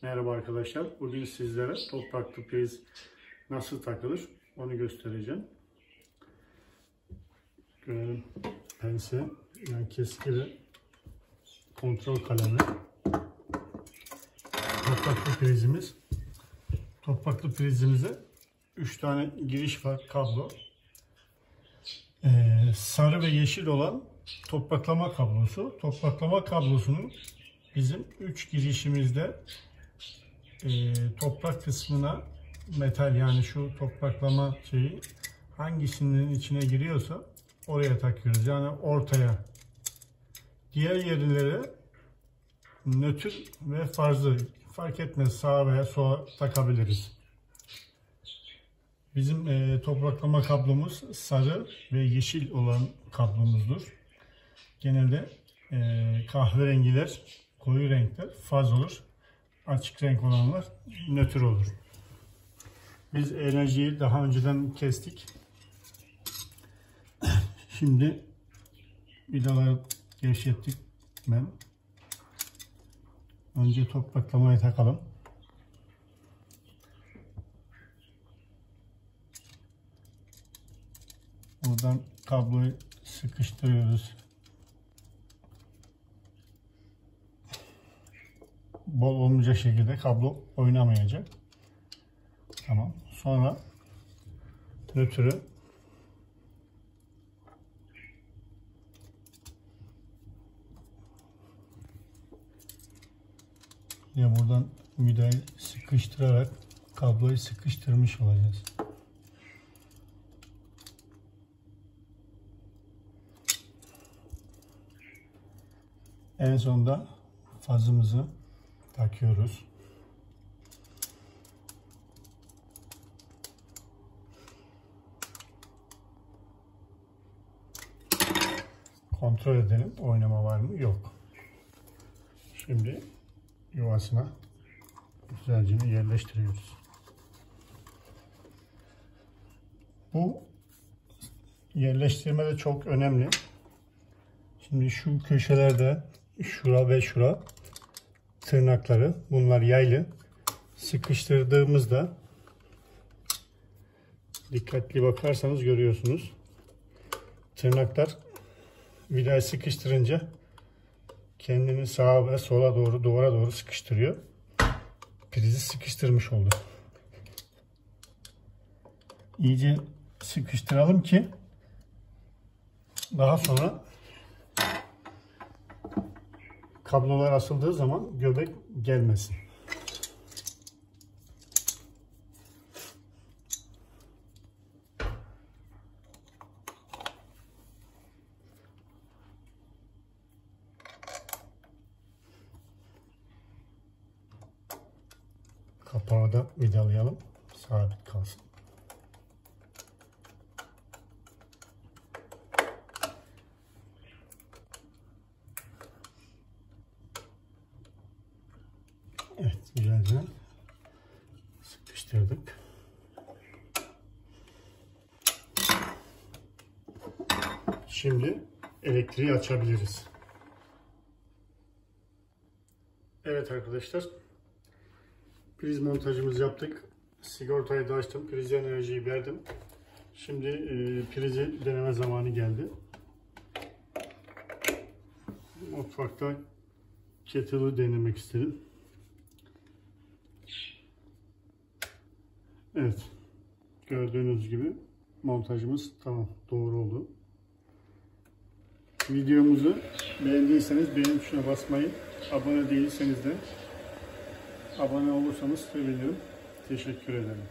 Merhaba arkadaşlar. Bugün sizlere topraklı priz nasıl takılır onu göstereceğim. Görelim. Pense, yani keski ve kontrol kalemi. Topraklı prizimiz. Topraklı prizimize 3 tane giriş var, kablo. Sarı ve yeşil olan topraklama kablosu. Topraklama kablosunun bizim 3 girişimizde toprak kısmına metal, yani şu topraklama şeyi hangisinin içine giriyorsa oraya takıyoruz. Yani ortaya. Diğer yerlere nötr ve farzı fark etmez, sağa veya sola takabiliriz. Bizim topraklama kablomuz sarı ve yeşil olan kablomuzdur. Genelde kahverengiler, koyu renkler faz olur. Açık renk olanlar nötr olur. Biz enerjiyi daha önceden kestik. Şimdi vidaları gevşettik. Önce topraklamayı takalım. Buradan kabloyu sıkıştırıyoruz. Bol olmayacak şekilde kablo oynamayacak. Tamam. Sonra nötrü ya buradan vidayı sıkıştırarak kabloyu sıkıştırmış olacağız. En sonunda fazımızı takıyoruz. Kontrol edelim, oynama var mı? Yok. Şimdi yuvasına güzelce yerleştiriyoruz. Bu yerleştirme de çok önemli. Şimdi şu köşelerde şura ve şura tırnakları, bunlar yaylı. Sıkıştırdığımızda dikkatli bakarsanız görüyorsunuz. Tırnaklar vidayı sıkıştırınca kendini sağa ve sola doğru, duvara doğru sıkıştırıyor. Prizi sıkıştırmış oldu. İyice sıkıştıralım ki daha sonra kablolar asıldığı zaman göbek gelmesin. Kapağı da vidalayalım, sabit kalsın. Evet, güzelce sıkıştırdık. Şimdi elektriği açabiliriz. Evet arkadaşlar, priz montajımızı yaptık. Sigortayı da açtım, prize enerjiyi verdim. Şimdi prizi deneme zamanı geldi. Mutfakta kettle'ı denemek istedim. Evet, gördüğünüz gibi montajımız tamam, doğru oldu. Videomuzu beğendiyseniz beğen tuşuna basmayı, abone değilseniz de abone olursanız sevinirim. Teşekkür ederim.